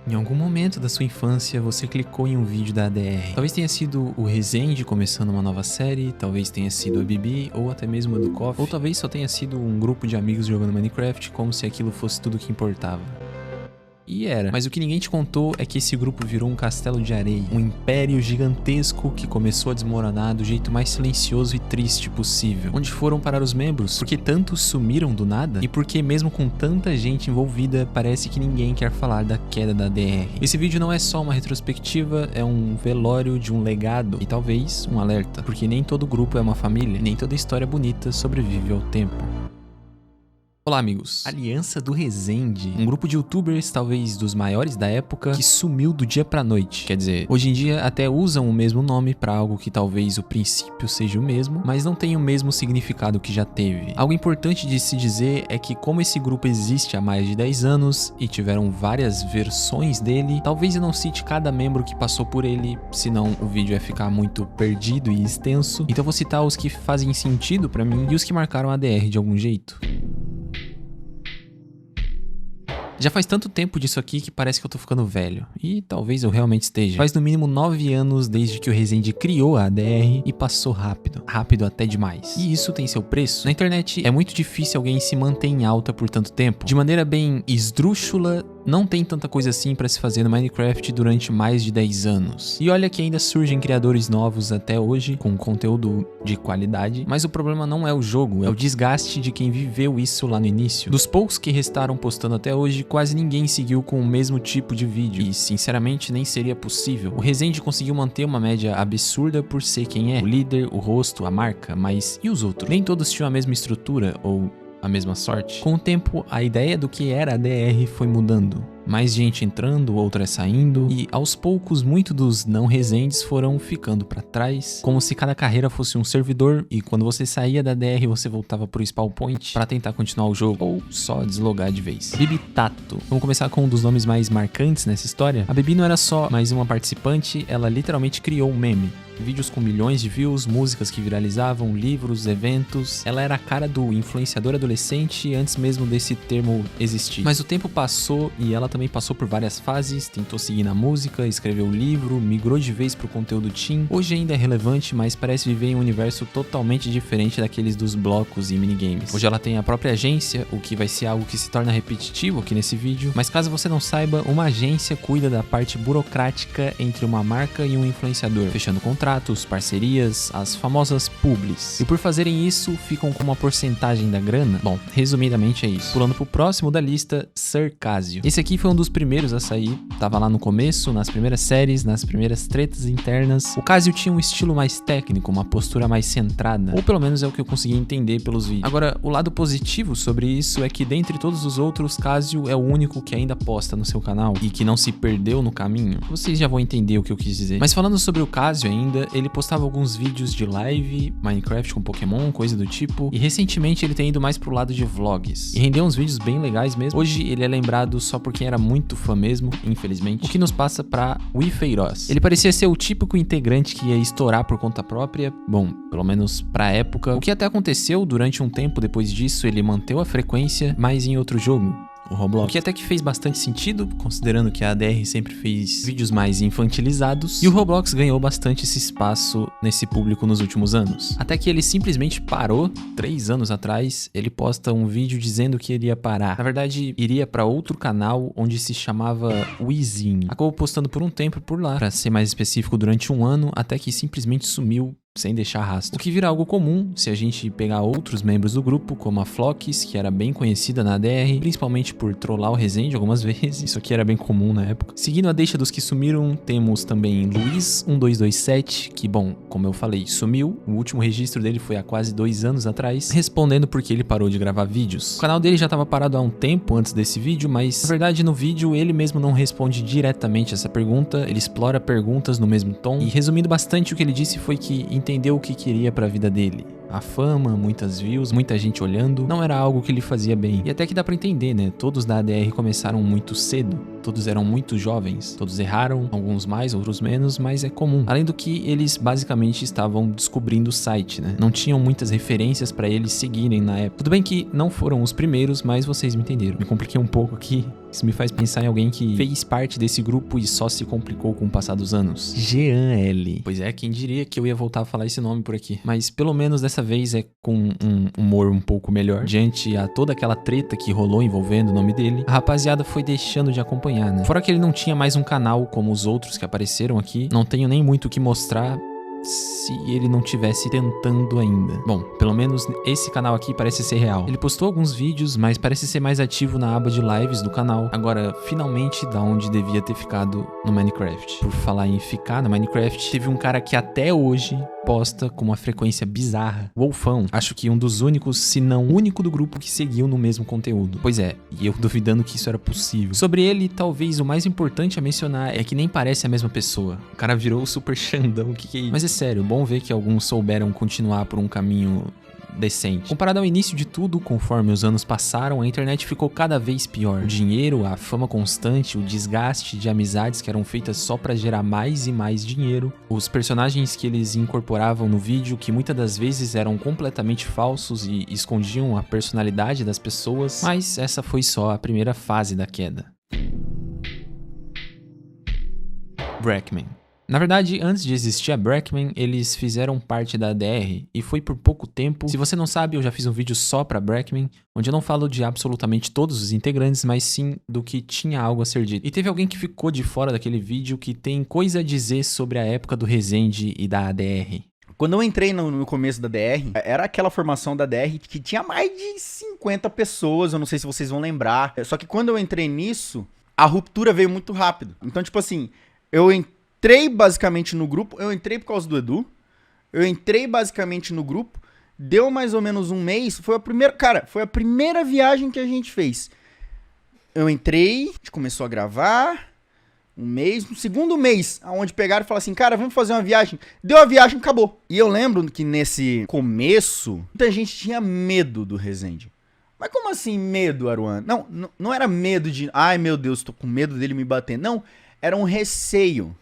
Em algum momento da sua infância, você clicou em um vídeo da ADR. Talvez tenha sido o Resende começando uma nova série, talvez tenha sido a Bibi, ou até mesmo a do Coffee, ou talvez só tenha sido um grupo de amigos jogando Minecraft como se aquilo fosse tudo que importava. E era. Mas o que ninguém te contou é que esse grupo virou um castelo de areia, um império gigantesco que começou a desmoronar do jeito mais silencioso e triste possível. Onde foram parar os membros? Por que tantos sumiram do nada? E por que mesmo com tanta gente envolvida, parece que ninguém quer falar da queda da ADR? Esse vídeo não é só uma retrospectiva, é um velório de um legado e talvez um alerta, porque nem todo grupo é uma família, nem toda história bonita sobrevive ao tempo. Olá amigos, Aliança do Resende, um grupo de youtubers talvez dos maiores da época que sumiu do dia pra noite. Quer dizer, hoje em dia até usam o mesmo nome pra algo que talvez o princípio seja o mesmo, mas não tem o mesmo significado que já teve. Algo importante de se dizer é que como esse grupo existe há mais de 10 anos e tiveram várias versões dele, talvez eu não cite cada membro que passou por ele, senão o vídeo ia ficar muito perdido e extenso. Então vou citar os que fazem sentido pra mim e os que marcaram a ADR de algum jeito. Já faz tanto tempo disso aqui que parece que eu tô ficando velho. E talvez eu realmente esteja. Faz no mínimo 9 anos desde que o Resende criou a ADR e passou rápido. Rápido até demais. E isso tem seu preço. Na internet é muito difícil alguém se manter em alta por tanto tempo. De maneira bem esdrúxula, não tem tanta coisa assim pra se fazer no Minecraft durante mais de 10 anos. E olha que ainda surgem criadores novos até hoje, com conteúdo de qualidade, mas o problema não é o jogo, é o desgaste de quem viveu isso lá no início. Dos poucos que restaram postando até hoje, quase ninguém seguiu com o mesmo tipo de vídeo, e sinceramente nem seria possível. O Resende conseguiu manter uma média absurda por ser quem é, o líder, o rosto, a marca, mas e os outros? Nem todos tinham a mesma estrutura, ou a mesma sorte. Com o tempo, a ideia do que era a DR foi mudando. Mais gente entrando, outras saindo, e aos poucos muitos dos não Resendes foram ficando pra trás, como se cada carreira fosse um servidor e quando você saía da DR você voltava pro spawn point pra tentar continuar o jogo, ou só deslogar de vez. Bibi Tato. Vamos começar com um dos nomes mais marcantes nessa história. A Bibi não era só mais uma participante, ela literalmente criou um meme. Vídeos com milhões de views, músicas que viralizavam, livros, eventos. Ela era a cara do influenciador adolescente antes mesmo desse termo existir. Mas o tempo passou e ela também passou por várias fases, tentou seguir na música, escreveu livro, migrou de vez pro conteúdo teen. Hoje ainda é relevante, mas parece viver em um universo totalmente diferente daqueles dos blocos e minigames. Hoje ela tem a própria agência, o que vai ser algo que se torna repetitivo aqui nesse vídeo, mas caso você não saiba, uma agência cuida da parte burocrática entre uma marca e um influenciador, fechando contratos, parcerias, as famosas publis. E por fazerem isso, ficam com uma porcentagem da grana? Bom, resumidamente é isso. Pulando pro próximo da lista, Sir Casio. Esse aqui foi um dos primeiros a sair, tava lá no começo, nas primeiras séries, nas primeiras tretas internas. O Casio tinha um estilo mais técnico, uma postura mais centrada, ou pelo menos é o que eu consegui entender pelos vídeos. Agora, o lado positivo sobre isso é que dentre todos os outros, Casio é o único que ainda posta no seu canal e que não se perdeu no caminho. Vocês já vão entender o que eu quis dizer. Mas falando sobre o Casio ainda, ele postava alguns vídeos de live, Minecraft com Pokémon, coisa do tipo, e recentemente ele tem ido mais pro lado de vlogs, e rendeu uns vídeos bem legais mesmo. Hoje ele é lembrado só por quem era muito fã mesmo, infelizmente, o que nos passa pra Wifeiroz. Ele parecia ser o típico integrante que ia estourar por conta própria, bom, pelo menos pra época, o que até aconteceu durante um tempo. Depois disso ele manteve a frequência, mas em outro jogo, o Roblox. O que até que fez bastante sentido, considerando que a ADR sempre fez vídeos mais infantilizados, e o Roblox ganhou bastante esse espaço nesse público nos últimos anos. Até que ele simplesmente parou. 3 anos atrás, ele posta um vídeo dizendo que iria parar. Na verdade, iria para outro canal onde se chamava Wizinho. Acabou postando por um tempo por lá, para ser mais específico, durante um ano, até que simplesmente sumiu sem deixar rastro. O que vira algo comum se a gente pegar outros membros do grupo, como a Flox, que era bem conhecida na ADR, principalmente por trollar o Resende algumas vezes. Isso aqui era bem comum na época. Seguindo a deixa dos que sumiram, temos também Luiz1227, que, bom, como eu falei, sumiu. O último registro dele foi há quase 2 anos atrás, respondendo porque ele parou de gravar vídeos. O canal dele já estava parado há um tempo antes desse vídeo, mas na verdade no vídeo ele mesmo não responde diretamente essa pergunta, ele explora perguntas no mesmo tom, e resumindo bastante, o que ele disse foi que entendeu o que queria pra vida dele. A fama, muitas views, muita gente olhando, não era algo que lhe fazia bem. E até que dá pra entender, né? Todos da ADR começaram muito cedo, todos eram muito jovens, todos erraram, alguns mais, outros menos, mas é comum. Além do que eles basicamente estavam descobrindo o site, né? Não tinham muitas referências pra eles seguirem na época. Tudo bem que não foram os primeiros, mas vocês me entenderam. Me compliquei um pouco aqui. Isso me faz pensar em alguém que fez parte desse grupo e só se complicou com o passar dos anos. Jean L. Pois é, quem diria que eu ia voltar a falar esse nome por aqui. Mas pelo menos dessa vez é com um humor um pouco melhor. Diante a toda aquela treta que rolou envolvendo o nome dele, a rapaziada foi deixando de acompanhar, né? Fora que ele não tinha mais um canal como os outros que apareceram aqui. Não tenho nem muito o que mostrar se ele não tivesse tentando ainda. Bom, pelo menos esse canal aqui parece ser real. Ele postou alguns vídeos, mas parece ser mais ativo na aba de lives do canal. Agora, finalmente, da onde devia ter ficado no Minecraft. Por falar em ficar no Minecraft, teve um cara que até hoje posta com uma frequência bizarra. Wolfão, acho que um dos únicos, se não o único do grupo que seguiu no mesmo conteúdo. Pois é, e eu duvidando que isso era possível. Sobre ele, talvez o mais importante a mencionar é que nem parece a mesma pessoa. O cara virou o Super Xandão, o que é isso? Mas é sério, bom ver que alguns souberam continuar por um caminho decente. Comparado ao início de tudo, conforme os anos passaram, a internet ficou cada vez pior. O dinheiro, a fama constante, o desgaste de amizades que eram feitas só pra gerar mais e mais dinheiro, os personagens que eles incorporavam no vídeo, que muitas das vezes eram completamente falsos e escondiam a personalidade das pessoas, mas essa foi só a primeira fase da queda. Brackman. Na verdade, antes de existir a Brackman, eles fizeram parte da ADR e foi por pouco tempo. Se você não sabe, eu já fiz um vídeo só pra Brackman, onde eu não falo de absolutamente todos os integrantes, mas sim do que tinha algo a ser dito. E teve alguém que ficou de fora daquele vídeo que tem coisa a dizer sobre a época do Resende e da ADR. Quando eu entrei no começo da DR, era aquela formação da DR que tinha mais de 50 pessoas, eu não sei se vocês vão lembrar. Só que quando eu entrei nisso, a ruptura veio muito rápido. Então, tipo assim, eu entrei basicamente no grupo, eu entrei por causa do Edu, eu entrei basicamente no grupo, deu mais ou menos um mês, foi a primeira viagem que a gente fez. Eu entrei, a gente começou a gravar, um mês, no segundo mês, onde pegaram e falaram assim, cara, vamos fazer uma viagem. Deu a viagem, acabou. E eu lembro que nesse começo, muita gente tinha medo do Resende. Mas como assim medo, Aruan? Não era medo de, ai meu Deus, tô com medo dele me bater. Não, era um receio.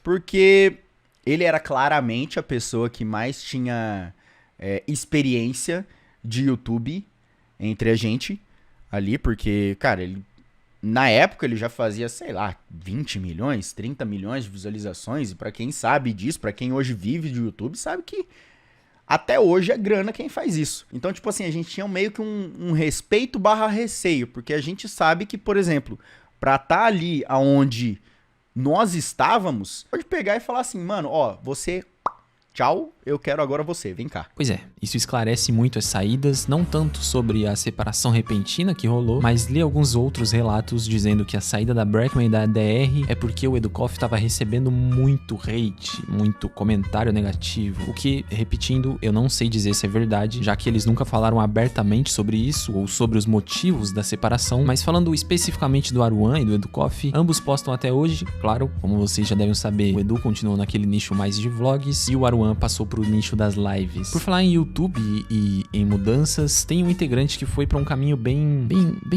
Porque ele era claramente a pessoa que mais tinha experiência de YouTube entre a gente ali, porque, cara, ele, na época ele já fazia, sei lá, 20 milhões, 30 milhões de visualizações, e pra quem sabe disso, pra quem hoje vive de YouTube, sabe que até hoje é grana quem faz isso. Então, tipo assim, a gente tinha meio que um respeito / receio, porque a gente sabe que, por exemplo, pra estar ali aonde nós estávamos, pode pegar e falar assim, mano, ó, você, tchau, eu quero agora você, vem cá. Pois é, isso esclarece muito as saídas, não tanto sobre a separação repentina que rolou, mas li alguns outros relatos dizendo que a saída da Brackman e da ADR é porque o Educoff estava recebendo muito hate, muito comentário negativo, o que, repetindo, eu não sei dizer se é verdade, já que eles nunca falaram abertamente sobre isso ou sobre os motivos da separação, mas falando especificamente do Aruan e do Educoff, ambos postam até hoje, claro, como vocês já devem saber, o Edu continuou naquele nicho mais de vlogs e o Aruan passou pro nicho das lives. Por falar em YouTube e em mudanças, tem um integrante que foi pra um caminho bem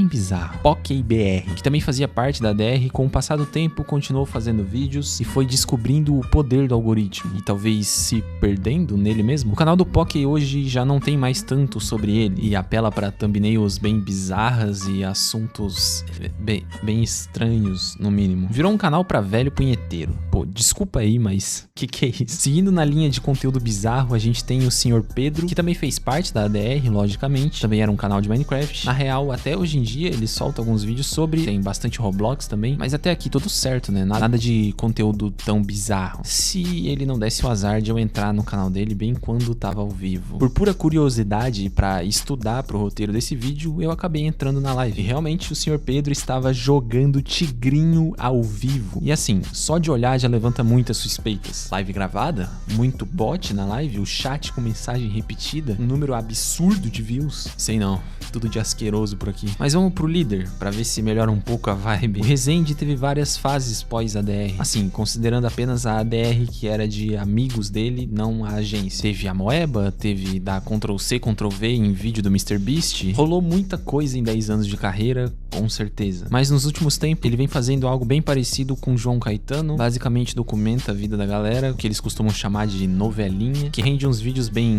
bizarro, PokeyBR, que também fazia parte da ADR, com o passar do tempo continuou fazendo vídeos e foi descobrindo o poder do algoritmo e talvez se perdendo nele mesmo. O canal do Pokey hoje já não tem mais tanto sobre ele e apela pra thumbnails bem bizarras e assuntos bem estranhos, no mínimo. Virou um canal pra velho punheteiro. Pô, desculpa aí, mas que é isso? Seguindo na linha de conteúdo bizarro, a gente tem o Sr. Pedro, que também fez parte da ADR, logicamente. Também era um canal de Minecraft. Na real, até hoje em dia, ele solta alguns vídeos sobre. Tem bastante Roblox também. Mas até aqui tudo certo, né? Nada de conteúdo tão bizarro. Se ele não desse o azar de eu entrar no canal dele bem quando tava ao vivo. Por pura curiosidade, pra estudar pro roteiro desse vídeo, eu acabei entrando na live. E realmente o Sr. Pedro estava jogando Tigrinho ao vivo. E assim, só de olhar já levanta muitas suspeitas. Live gravada? Muito bot na live, o chat com mensagem repetida, um número absurdo de views. Sei não, tudo de asqueroso por aqui. Mas vamos pro líder, pra ver se melhora um pouco a vibe. O Resende teve várias fases pós-ADR. Assim, considerando apenas a ADR que era de amigos dele, não a agência. Teve a Moeba, teve dar Ctrl+C, Ctrl+V em vídeo do MrBeast. Rolou muita coisa em 10 anos de carreira, com certeza. Mas nos últimos tempos, ele vem fazendo algo bem parecido com o João Caetano. Basicamente documenta a vida da galera, que eles costumam chamar de novelinha, que rende uns vídeos bem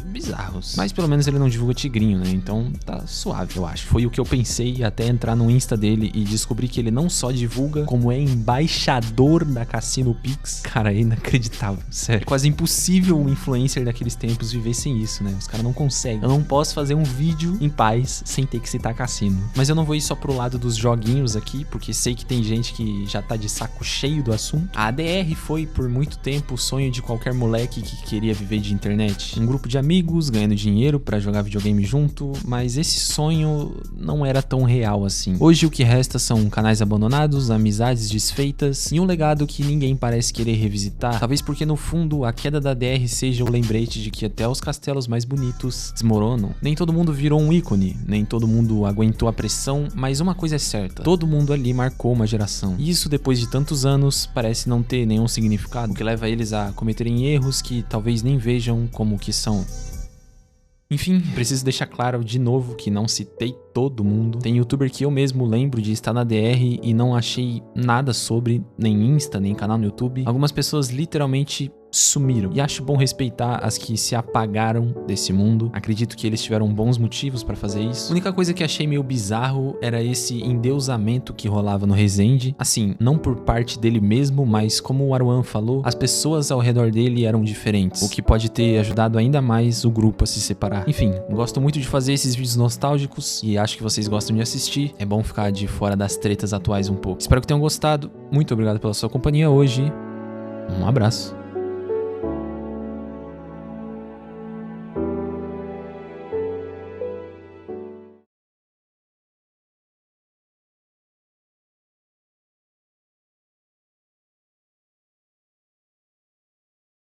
bizarros. Mas pelo menos ele não divulga tigrinho, né? Então tá suave, eu acho. Foi o que eu pensei até entrar no Insta dele e descobrir que ele não só divulga, como é embaixador da Cassino Pix. Cara, é inacreditável, sério. É quase impossível um influencer daqueles tempos viver sem isso, né? Os caras não conseguem. Eu não posso fazer um vídeo em paz sem ter que citar Cassino. Mas eu não vou ir só pro lado dos joguinhos aqui, porque sei que tem gente que já tá de saco cheio do assunto. A ADR foi por muito tempo o sonho de qualquer moleque que queria viver de internet. Um grupo de amigos ganhando dinheiro pra jogar videogame junto, mas esse sonho não era tão real assim. Hoje o que resta são canais abandonados, amizades desfeitas e um legado que ninguém parece querer revisitar. Talvez porque no fundo a queda da ADR seja o lembrete de que até os castelos mais bonitos desmoronam. Nem todo mundo virou um ícone, nem todo mundo aguentou a pressão, mas uma coisa é certa, todo mundo ali marcou uma geração. E isso depois de tantos anos parece não ter nenhum significado, o que leva eles a cometerem erros que talvez nem vejam como que são. Enfim, preciso deixar claro de novo que não citei todo mundo. Tem youtuber que eu mesmo lembro de estar na DR e não achei nada sobre, nem Insta, nem canal no YouTube. Algumas pessoas literalmente sumiram. E acho bom respeitar as que se apagaram desse mundo. Acredito que eles tiveram bons motivos pra fazer isso. A única coisa que achei meio bizarro era esse endeusamento que rolava no Resende. Assim, não por parte dele mesmo, mas como o Arwan falou, as pessoas ao redor dele eram diferentes, o que pode ter ajudado ainda mais o grupo a se separar. Enfim, gosto muito de fazer esses vídeos nostálgicos e acho que vocês gostam de assistir. É bom ficar de fora das tretas atuais um pouco. Espero que tenham gostado. Muito obrigado pela sua companhia hoje. Um abraço.